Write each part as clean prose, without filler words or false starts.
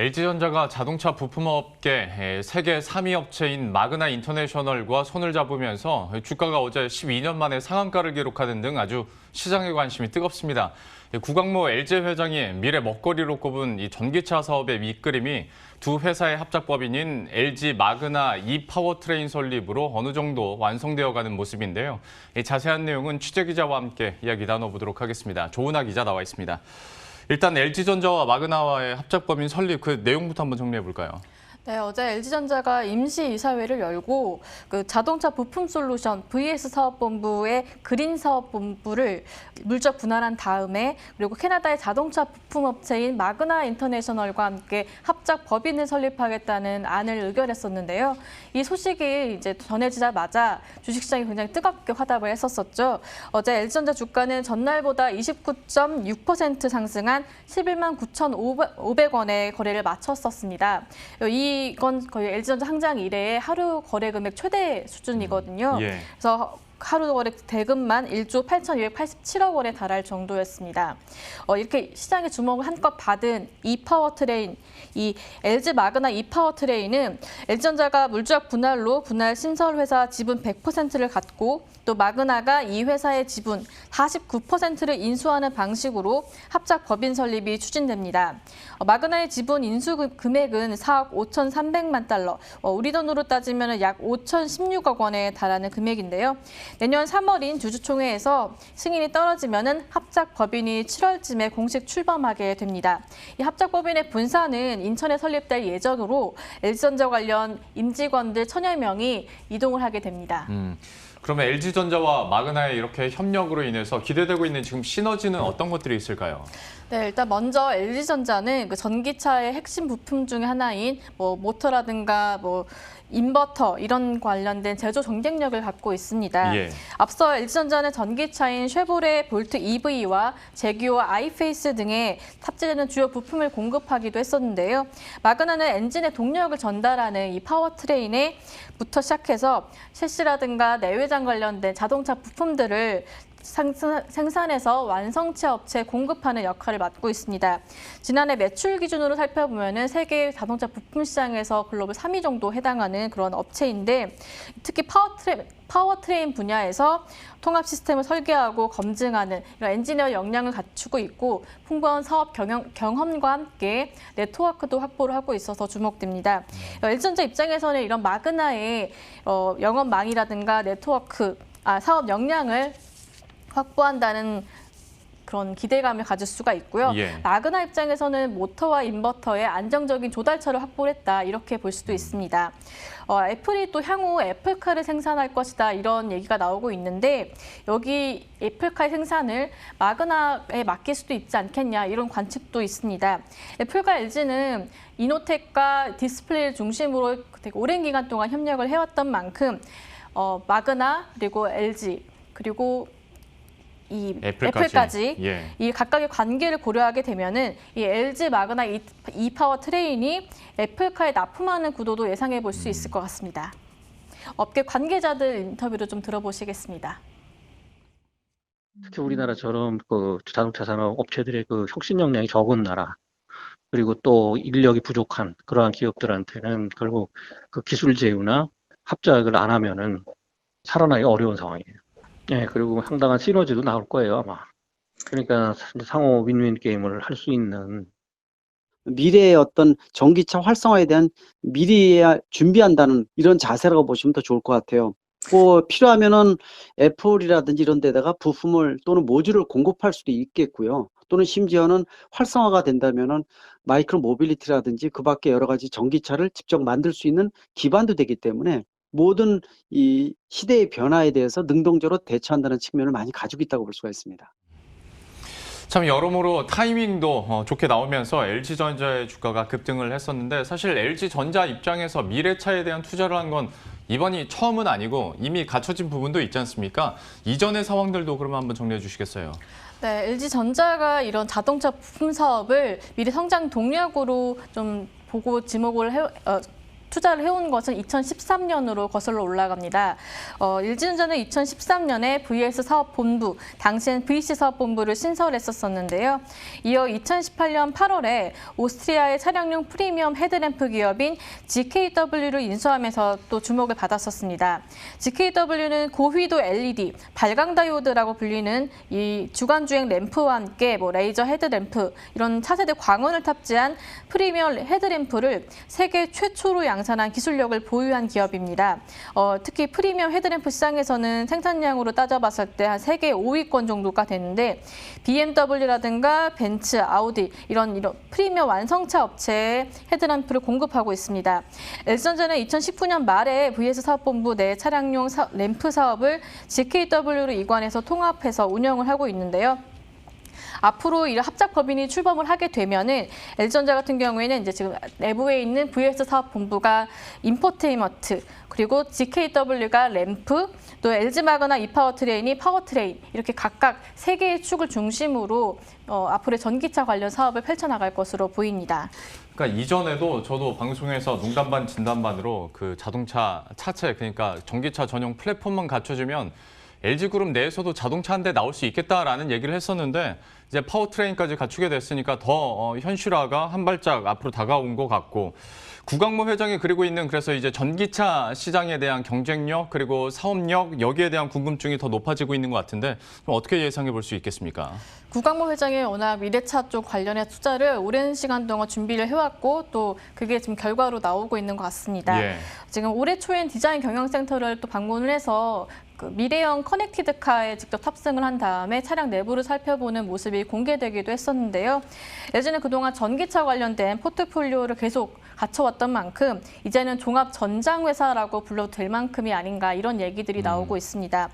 LG전자가 자동차 부품업계 세계 3위 업체인 마그나 인터내셔널과 손을 잡으면서 주가가 어제 12년 만에 상한가를 기록하는 등 아주 시장의 관심이 뜨겁습니다. 구광모 LG 회장이 미래 먹거리로 꼽은 이 전기차 사업의 밑그림이 두 회사의 합작법인인 LG 마그나 이파워트레인 설립으로 어느 정도 완성되어가는 모습인데요. 자세한 내용은 취재기자와 함께 이야기 나눠보도록 하겠습니다. 조은하 기자 나와 있습니다. 일단 LG전자와 마그나와의 합작법인 설립 그 내용부터 한번 정리해 볼까요? 네, 어제 LG전자가 임시 이사회를 열고 자동차 부품 솔루션 VS 사업본부의 그린 사업본부를 물적 분할한 다음에 그리고 캐나다의 자동차 부품업체인 마그나 인터내셔널과 함께 합작 법인을 설립하겠다는 안을 의결했었는데요. 이 소식이 이제 전해지자마자 주식시장이 굉장히 뜨겁게 화답을 했었었죠. 어제 LG전자 주가는 전날보다 29.6% 상승한 11만 9,500원에 거래를 마쳤었습니다. 이건 거의 LG전자 상장 이래의 하루 거래 금액 최대 수준이거든요. 그래서 하루 거래 대금만 1조 8,287억 원에 달할 정도였습니다. 이렇게 시장의 주목을 한껏 받은 이파워트레인, 이 LG 마그나 이파워트레인은 LG전자가 물적 분할로 분할 신설회사 지분 100%를 갖고 또 마그나가 이 회사의 지분 49%를 인수하는 방식으로 합작 법인 설립이 추진됩니다. 마그나의 지분 인수 금액은 4억 5,300만 달러, 우리 돈으로 따지면 약 5,016억 원에 달하는 금액인데요. 내년 3월인 주주총회에서 승인이 떨어지면 합작 법인이 7월쯤에 공식 출범하게 됩니다. 이 합작 법인의 본사는 인천에 설립될 예정으로 LG전자 관련 임직원들 1,000여 명이 이동을 하게 됩니다. 그러면 LG전자와 마그나의 이렇게 협력으로 인해서 기대되고 있는 지금 시너지는 어떤 것들이 있을까요? 네, 일단 먼저 LG전자는 전기차의 핵심 부품 중에 하나인 모터라든가 인버터 이런 관련된 제조 경쟁력을 갖고 있습니다. 앞서 LG전자는 전기차인 쉐보레 볼트 EV와 제규어 아이페이스 등에 탑재되는 주요 부품을 공급하기도 했었는데요. 마그나는 엔진의 동력을 전달하는 이 파워트레인부터 시작해서 셰시라든가 내외장 관련된 자동차 부품들을 생산해서 완성체 업체에 공급하는 역할을 맡고 있습니다. 지난해 매출 기준으로 살펴보면 세계 자동차 부품 시장에서 글로벌 3위 정도 해당하는 그런 업체인데 특히 파워트레인 분야에서 통합 시스템을 설계하고 검증하는 이런 엔지니어 역량을 갖추고 있고 풍부한 사업 경험과 함께 네트워크도 확보를 하고 있어서 주목됩니다. LG전자 입장에서는 이런 마그나의 영업망이라든가 네트워크, 사업 역량을 확보한다는 그런 기대감을 가질 수가 있고요. 마그나 입장에서는 모터와 인버터의 안정적인 조달처를 확보했다 이렇게 볼 수도 있습니다. 애플이 또 향후 애플카를 생산할 것이다 이런 얘기가 나오고 있는데 여기 애플카의 생산을 마그나에 맡길 수도 있지 않겠냐 이런 관측도 있습니다. 애플과 LG는 이노텍과 디스플레이를 중심으로 되게 오랜 기간 동안 협력을 해왔던 만큼 마그나 그리고 LG 그리고 이 애플까지 이 각각의 관계를 고려하게 되면은 이 LG 마그나 이파워 트레인이 애플카에 납품하는 구도도 예상해 볼 수 있을 것 같습니다. 업계 관계자들 인터뷰를 좀 들어보시겠습니다. 특히 우리나라처럼 자동차 산업 업체들의 혁신 역량이 적은 나라, 그리고 또 인력이 부족한 그러한 기업들한테는 결국 기술 제휴나 합작을 안 하면은 살아나기 어려운 상황이에요. 그리고 상당한 시너지도 나올 거예요, 아마. 그러니까 상호 윈윈 게임을 할 수 있는 미래의 어떤 전기차 활성화에 대한 미리 준비한다는 이런 자세라고 보시면 더 좋을 것 같아요. 필요하면은 애플이라든지 이런 데다가 부품을 또는 모듈을 공급할 수도 있겠고요. 또는 심지어는 활성화가 된다면은 마이크로 모빌리티라든지 그 밖에 여러 가지 전기차를 직접 만들 수 있는 기반도 되기 때문에 모든 이 시대의 변화에 대해서 능동적으로 대처한다는 측면을 많이 가지고 있다고 볼 수가 있습니다. 참 여러모로 타이밍도 좋게 나오면서 LG전자의 주가가 급등을 했었는데 사실 LG전자 입장에서 미래차에 대한 투자를 한 건 이번이 처음은 아니고 이미 갖춰진 부분도 있지 않습니까? 이전의 상황들도 그러면 한번 정리해 주시겠어요? 네, LG전자가 이런 자동차 부품 사업을 미래 성장 동력으로 좀 보고 투자를 해온 것은 2013년으로 거슬러 올라갑니다. LG전자는 2013년에 VS 사업본부, 당시엔 VC 사업본부를 신설했었는데요. 이어 2018년 8월에 오스트리아의 차량용 프리미엄 헤드램프 기업인 GKW를 인수하면서 또 주목을 받았었습니다. GKW는 고휘도 LED, 발광다이오드라고 불리는 이 주간주행 램프와 함께 레이저 헤드램프, 이런 차세대 광원을 탑재한 프리미엄 헤드램프를 세계 최초로 양산한 기술력을 보유한 기업입니다. 특히 프리미엄 헤드램프 시장에서는 생산량으로 따져봤을 때 한 세계 5위권 정도가 되는데 BMW라든가 벤츠, 아우디 이런 프리미엄 완성차 업체에 헤드램프를 공급하고 있습니다. LG전자는 2019년 말에 VS 사업본부 내 차량용 램프 사업을 GKW로 이관해서 통합해서 운영을 하고 있는데요. 앞으로 이 합작 법인이 출범을 하게 되면은 LG전자 같은 경우에는 이제 지금 내부에 있는 VS 사업본부가 인포테인먼트, 그리고 GKW가 램프, 또 LG마그나 이파워트레인이 파워트레인, 이렇게 각각 세 개의 축을 중심으로 앞으로의 전기차 관련 사업을 펼쳐나갈 것으로 보입니다. 그러니까 이전에도 저도 방송에서 농담 반 진담 반으로 그 자동차 차체, 그러니까 전기차 전용 플랫폼만 갖춰주면 LG그룹 내에서도 자동차 한 대 나올 수 있겠다라는 얘기를 했었는데 이제 파워트레인까지 갖추게 됐으니까 더 현실화가 한 발짝 앞으로 다가온 것 같고, 구광모 회장이 그리고 있는 그래서 이제 전기차 시장에 대한 경쟁력 그리고 사업력, 여기에 대한 궁금증이 더 높아지고 있는 것 같은데 좀 어떻게 예상해 볼 수 있겠습니까? 구광모 회장이 워낙 미래차 쪽 관련해 투자를 오랜 시간 동안 준비를 해왔고 또 그게 지금 결과로 나오고 있는 것 같습니다. 예. 지금 올해 초엔 디자인 경영센터를 또 방문을 해서 그 미래형 커넥티드카에 직접 탑승을 한 다음에 차량 내부를 살펴보는 모습이 공개되기도 했었는데요. 예전에 그동안 전기차 관련된 포트폴리오를 계속 갖춰왔던 만큼 이제는 종합 전장회사라고 불러도 될 만큼이 아닌가, 이런 얘기들이 나오고 있습니다.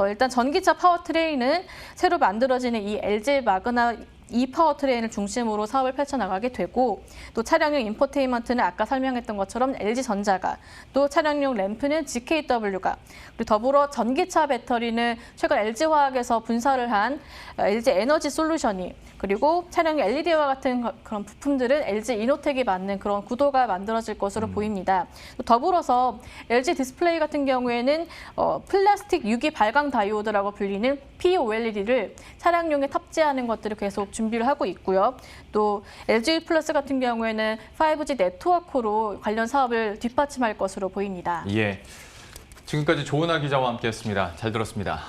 일단 전기차 파워트레인은 새로 만들어지는 이 LG 마그나 이 파워트레인을 중심으로 사업을 펼쳐나가게 되고, 또 차량용 인포테인먼트는 아까 설명했던 것처럼 LG전자가, 또 차량용 램프는 GKW가, 그리고 더불어 전기차 배터리는 최근 LG화학에서 분사를 한 LG에너지솔루션이, 그리고 차량용 LED와 같은 그런 부품들은 LG이노텍이 맞는 그런 구도가 만들어질 것으로 보입니다. 또 더불어서 LG디스플레이 같은 경우에는 플라스틱 유기 발광 다이오드라고 불리는 POLED를 차량용에 탑재하는 것들을 계속 준비를 하고 있고요. 또 LG 플러스 같은 경우에는 5G 네트워크로 관련 사업을 뒷받침할 것으로 보입니다. 예. 지금까지 조은하 기자와 함께했습니다. 잘 들었습니다.